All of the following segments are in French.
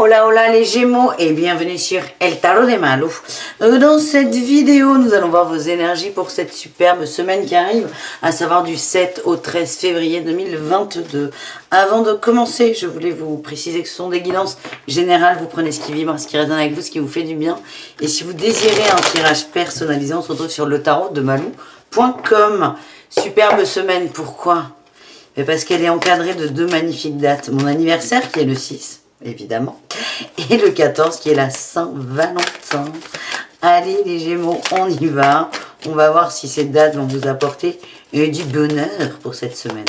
Hola hola les Gémeaux et bienvenue sur El Tarot de Malou. Dans cette vidéo, nous allons voir vos énergies pour cette superbe semaine qui arrive, à savoir du 7 au 13 février 2022. Avant de commencer, je voulais vous préciser que ce sont des guidances générales. Vous prenez ce qui vibre, ce qui résonne avec vous, ce qui vous fait du bien. Et si vous désirez un tirage personnalisé, on se retrouve sur le tarot de Malou.com. Superbe semaine, pourquoi ? Parce qu'elle est encadrée de deux magnifiques dates. Mon anniversaire qui est le 6, évidemment, et le 14 qui est la Saint-Valentin. Allez les Gémeaux, on y va. On va voir si ces dates vont vous apporter du bonheur pour cette semaine.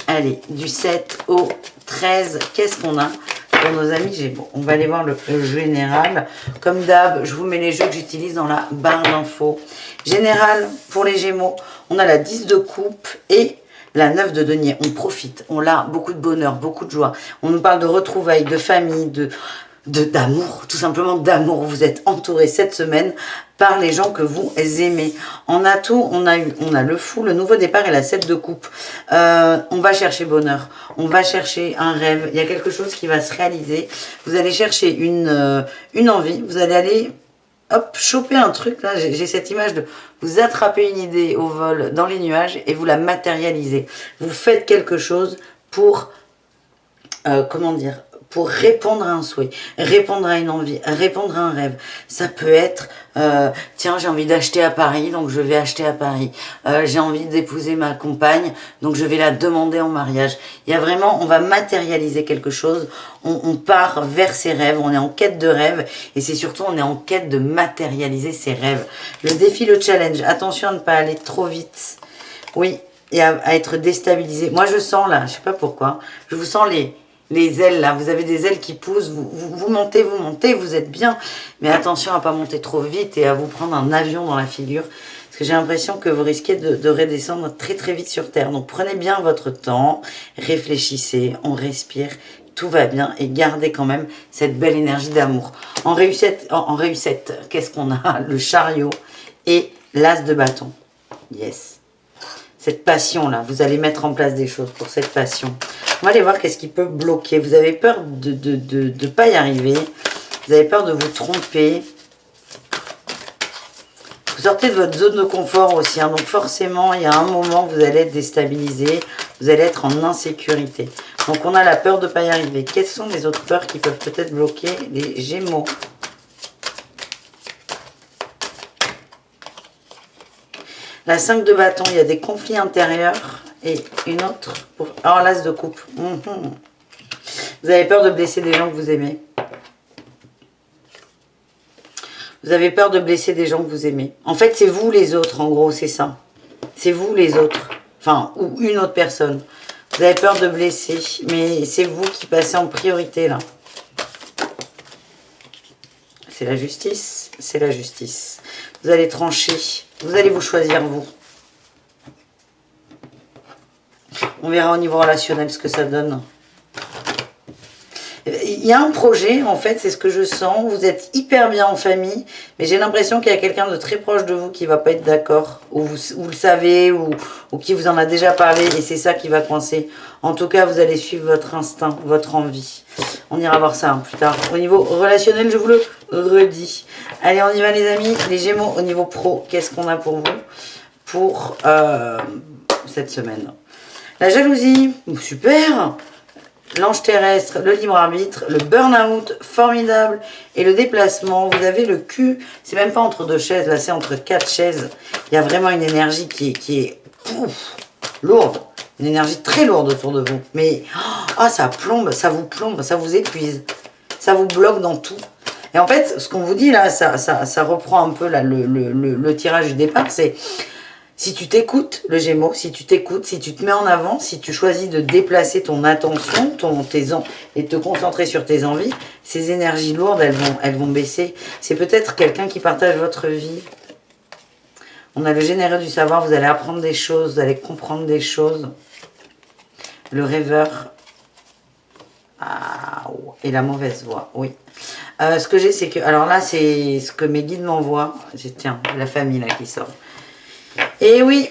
Allez, du 7 au 13, qu'est-ce qu'on a pour nos amis Gémeaux? On va aller voir le général. Comme d'hab, je vous mets les jeux que j'utilise dans la barre d'infos. Général, pour les Gémeaux, on a la 10 de coupe et la 9 de denier. On profite, on a beaucoup de bonheur, beaucoup de joie. On nous parle de retrouvailles, de famille, d'amour, tout simplement d'amour. Vous êtes entouré cette semaine par les gens que vous aimez. En atout, on a le fou, le nouveau départ et la 7 de coupe. On va chercher bonheur, on va chercher un rêve. Il y a quelque chose qui va se réaliser. Vous allez chercher une envie, vous allez aller... hop, choper un truc, là, j'ai cette image de vous attraper une idée au vol dans les nuages et vous la matérialisez. Vous faites quelque chose pour, comment dire, pour répondre à un souhait, répondre à une envie, répondre à un rêve. Ça peut être, tiens, j'ai envie d'acheter à Paris, donc je vais acheter à Paris. J'ai envie d'épouser ma compagne, donc je vais la demander en mariage. Il y a vraiment, on va matérialiser quelque chose, on part vers ses rêves, on est en quête de rêve, et c'est surtout, on est en quête de matérialiser ses rêves. Le défi, le challenge, attention à ne pas aller trop vite. Oui, et à être déstabilisé. Moi, je sens là, je sais pas pourquoi, je vous sens les ailes là, vous avez des ailes qui poussent, vous montez, vous êtes bien, mais attention à pas monter trop vite et à vous prendre un avion dans la figure, parce que j'ai l'impression que vous risquez de redescendre très très vite sur terre. Donc prenez bien votre temps, réfléchissez, on respire, tout va bien et gardez quand même cette belle énergie d'amour. En réussite, qu'est-ce qu'on a? Le chariot et l'as de bâton. Yes. Cette passion-là, vous allez mettre en place des choses pour cette passion. On va aller voir qu'est-ce qui peut bloquer. Vous avez peur de pas y arriver. Vous avez peur de vous tromper. Vous sortez de votre zone de confort aussi. Hein, donc forcément, il y a un moment, vous allez être déstabilisé. Vous allez être en insécurité. Donc on a la peur de ne pas y arriver. Quelles sont les autres peurs qui peuvent peut-être bloquer les Gémeaux? La 5 de bâton, il y a des conflits intérieurs. Et une autre pour... Alors, l'as de coupe. Vous avez peur de blesser des gens que vous aimez. Vous avez peur de blesser des gens que vous aimez. En fait, c'est vous les autres, en gros, c'est ça. C'est vous les autres. Enfin, ou une autre personne. Vous avez peur de blesser, mais c'est vous qui passez en priorité, là. C'est la justice, c'est la justice. Vous allez trancher, vous allez vous choisir, vous. On verra au niveau relationnel ce que ça donne. Il y a un projet, en fait, c'est ce que je sens. Vous êtes hyper bien en famille, mais j'ai l'impression qu'il y a quelqu'un de très proche de vous qui ne va pas être d'accord. Ou vous le savez, ou qui vous en a déjà parlé, et c'est ça qui va coincer. En tout cas, vous allez suivre votre instinct, votre envie. On ira voir ça plus tard. Au niveau relationnel, je vous le redis. Allez, on y va les amis. Les Gémeaux, au niveau pro, qu'est-ce qu'on a pour vous pour cette semaine? La jalousie, super. L'ange terrestre, le libre arbitre, le burn-out, formidable. Et le déplacement, vous avez le cul. C'est même pas entre deux chaises, là c'est entre quatre chaises. Il y a vraiment une énergie qui est lourde. Une énergie très lourde autour de vous. Mais ça plombe, ça vous épuise. Ça vous bloque dans tout. Et en fait, ce qu'on vous dit là, ça reprend un peu là, le tirage du départ, c'est... Si tu t'écoutes, le Gémeaux, si tu t'écoutes, si tu te mets en avant, si tu choisis de déplacer ton attention et te concentrer sur tes envies, ces énergies lourdes, elles vont baisser. C'est peut-être quelqu'un qui partage votre vie. On a le généreux du savoir, vous allez apprendre des choses, vous allez comprendre des choses. Le rêveur. Et la mauvaise voix, oui. Ce que j'ai, c'est que... Alors là, c'est ce que mes guides m'envoient. Tiens, la famille là qui sort. Et oui,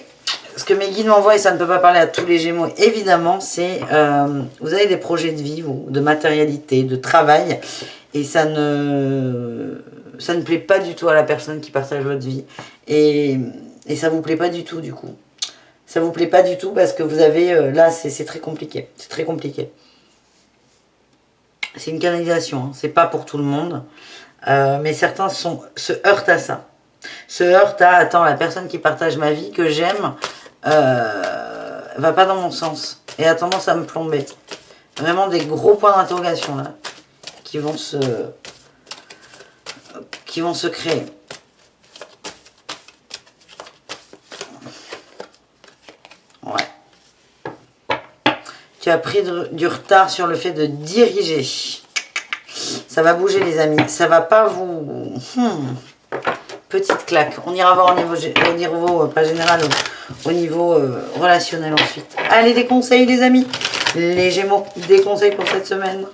ce que mes guides m'envoient, et ça ne peut pas parler à tous les Gémeaux, évidemment, c'est vous avez des projets de vie, de matérialité, de travail, et ça ne plaît pas du tout à la personne qui partage votre vie. Et ça vous plaît pas du tout, du coup. Ça vous plaît pas du tout parce que vous avez... là, c'est très compliqué. C'est très compliqué. C'est une canalisation, hein. C'est pas pour tout le monde. Mais certains se heurtent à ça. Se heurtent à... Attends, la personne qui partage ma vie, que j'aime, va pas dans mon sens. Et a tendance à me plomber. Vraiment des gros points d'interrogation, là. Qui vont se créer. Ouais. Tu as pris du retard sur le fait de diriger. Ça va bouger, les amis. Ça va pas vous... Petite claque. On ira voir au niveau pas général, au niveau relationnel ensuite. Allez, des conseils, les amis. Les Gémeaux, des conseils pour cette semaine.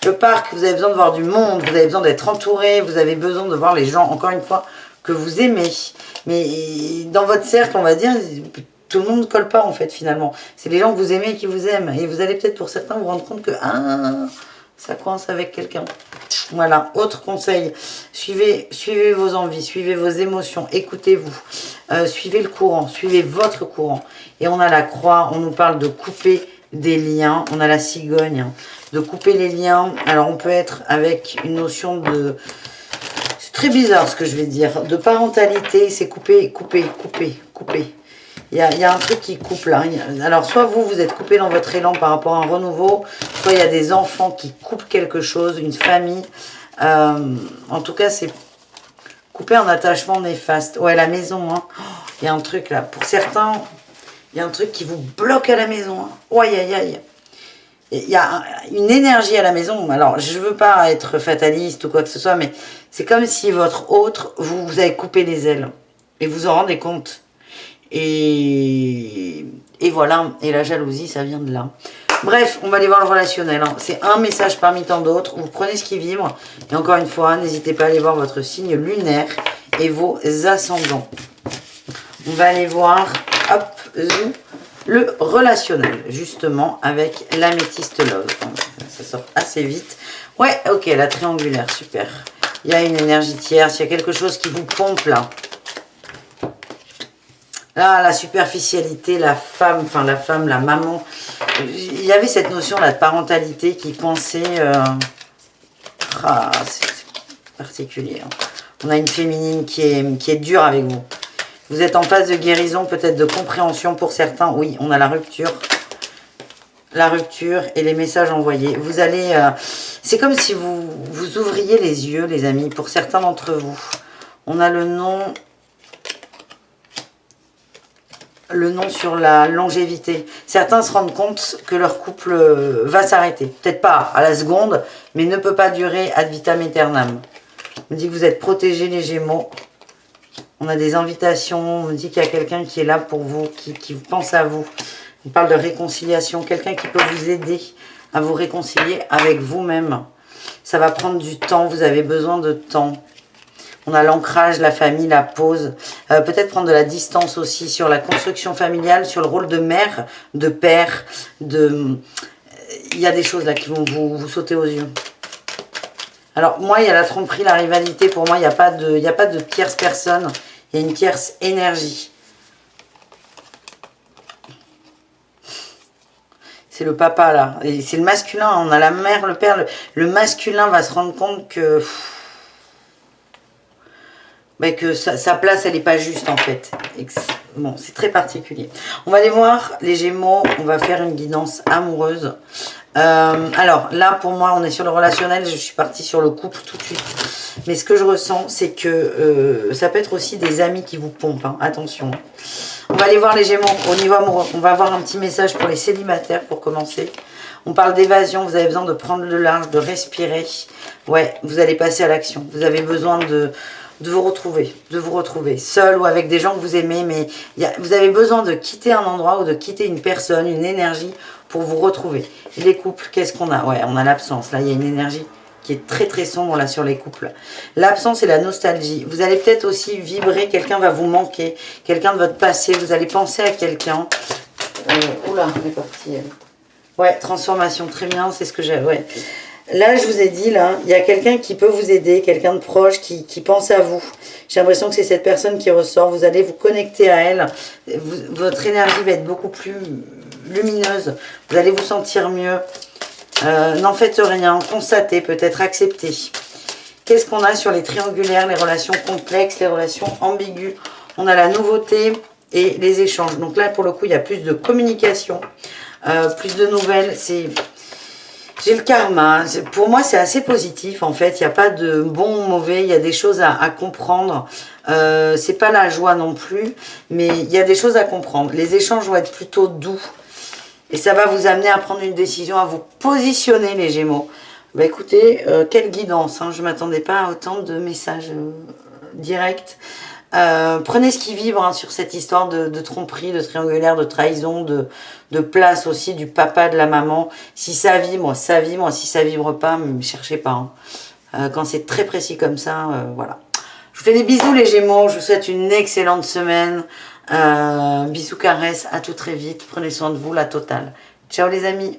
Le parc, vous avez besoin de voir du monde, vous avez besoin d'être entouré, vous avez besoin de voir les gens, encore une fois, que vous aimez. Mais dans votre cercle, on va dire, tout le monde ne colle pas en fait finalement. C'est les gens que vous aimez et qui vous aiment. Et vous allez peut-être pour certains vous rendre compte que ça coince avec quelqu'un. Voilà, autre conseil, suivez vos envies, suivez vos émotions, écoutez-vous, suivez le courant, suivez votre courant. Et on a la croix, on nous parle de couper des liens, on a la cigogne, hein, de couper les liens. Alors on peut être avec une notion de... C'est très bizarre ce que je vais dire, de parentalité, c'est couper. Il y a un truc qui coupe là. Alors soit vous êtes coupé dans votre élan par rapport à un renouveau, soit il y a des enfants qui coupent quelque chose, une famille. En tout cas, c'est couper un attachement néfaste. Ouais, la maison, hein. Il y a un truc là. Pour certains, il y a un truc qui vous bloque à la maison. Hein. Oh, aïe, aïe, aïe. Il y a une énergie à la maison. Alors, je ne veux pas être fataliste ou quoi que ce soit, mais c'est comme si votre autre, vous avez coupé les ailes. Et vous en rendez compte. Et voilà, et la jalousie, ça vient de là. Bref, on va aller voir le relationnel. Hein. C'est un message parmi tant d'autres. Vous prenez ce qui vibre. Et encore une fois, n'hésitez pas à aller voir votre signe lunaire et vos ascendants. On va aller voir, hop, zou, le relationnel, justement, avec l'améthyste love. Ça sort assez vite. Ouais, ok, la triangulaire, super. Il y a une énergie tierce, il y a quelque chose qui vous pompe là. Là, la superficialité, la femme, la maman. Il y avait cette notion là de parentalité qui coinçait. C'est particulier. Hein. On a une féminine qui est dure avec vous. Vous êtes en phase de guérison, peut-être de compréhension pour certains. Oui, on a la rupture. La rupture et les messages envoyés. Vous allez... c'est comme si vous ouvriez les yeux, les amis, pour certains d'entre vous. On a le nom sur la longévité. Certains se rendent compte que leur couple va s'arrêter. Peut-être pas à la seconde, mais ne peut pas durer ad vitam aeternam. On me dit que vous êtes protégés, les Gémeaux. On a des invitations. On me dit qu'il y a quelqu'un qui est là pour vous, qui pense à vous. On parle de réconciliation. Quelqu'un qui peut vous aider à vous réconcilier avec vous-même. Ça va prendre du temps. Vous avez besoin de temps. On a l'ancrage, la famille, la pause. Peut-être prendre de la distance aussi sur la construction familiale, sur le rôle de mère, de père. Il y a des choses là qui vont vous sauter aux yeux. Alors, moi, il y a la tromperie, la rivalité. Pour moi, il n'y a pas de tierce personne. Il y a une tierce énergie. C'est le papa, là. Et c'est le masculin. On a la mère, le père. Le masculin va se rendre compte que... que sa place, elle n'est pas juste, en fait. Bon, c'est très particulier. On va aller voir les Gémeaux. On va faire une guidance amoureuse. Alors, là, pour moi, on est sur le relationnel. Je suis partie sur le couple tout de suite. Mais ce que je ressens, c'est que ça peut être aussi des amis qui vous pompent. Hein. Attention. On va aller voir les Gémeaux au niveau amoureux. On va avoir un petit message pour les célibataires, pour commencer. On parle d'évasion. Vous avez besoin de prendre le large, de respirer. Ouais, vous allez passer à l'action. Vous avez besoin de vous retrouver, seul ou avec des gens que vous aimez, mais vous avez besoin de quitter un endroit ou de quitter une personne, une énergie pour vous retrouver. Et les couples, qu'est-ce qu'on a? Ouais, on a l'absence, là, il y a une énergie qui est très très sombre là sur les couples. L'absence et la nostalgie. Vous allez peut-être aussi vibrer, quelqu'un va vous manquer, quelqu'un de votre passé, vous allez penser à quelqu'un. Oula, elle est partie elle. Ouais, transformation, très bien, c'est ce que j'ai. Ouais. Là, je vous ai dit, là, il y a quelqu'un qui peut vous aider, quelqu'un de proche qui pense à vous. J'ai l'impression que c'est cette personne qui ressort. Vous allez vous connecter à elle. Votre énergie va être beaucoup plus lumineuse. Vous allez vous sentir mieux. N'en faites rien. Constatez, peut-être acceptez. Qu'est-ce qu'on a sur les triangulaires, les relations complexes, les relations ambiguës? On a la nouveauté et les échanges. Donc là, pour le coup, il y a plus de communication, plus de nouvelles. J'ai le karma. Pour moi, c'est assez positif, en fait. Il n'y a pas de bon ou mauvais. Il y a des choses à comprendre. C'est pas la joie non plus, mais il y a des choses à comprendre. Les échanges vont être plutôt doux. Et ça va vous amener à prendre une décision, à vous positionner, les Gémeaux. Bah écoutez, quelle guidance. Hein. Je ne m'attendais pas à autant de messages directs. Prenez ce qui vibre hein, sur cette histoire de tromperie, de triangulaire, de trahison, de place aussi du papa, de la maman. Si ça vibre, ça vibre. Si ça vibre pas, ne cherchez pas. Hein. Quand c'est très précis comme ça, voilà. Je vous fais des bisous les Gémeaux. Je vous souhaite une excellente semaine. Bisous, caresses. À tout très vite. Prenez soin de vous, la totale. Ciao les amis.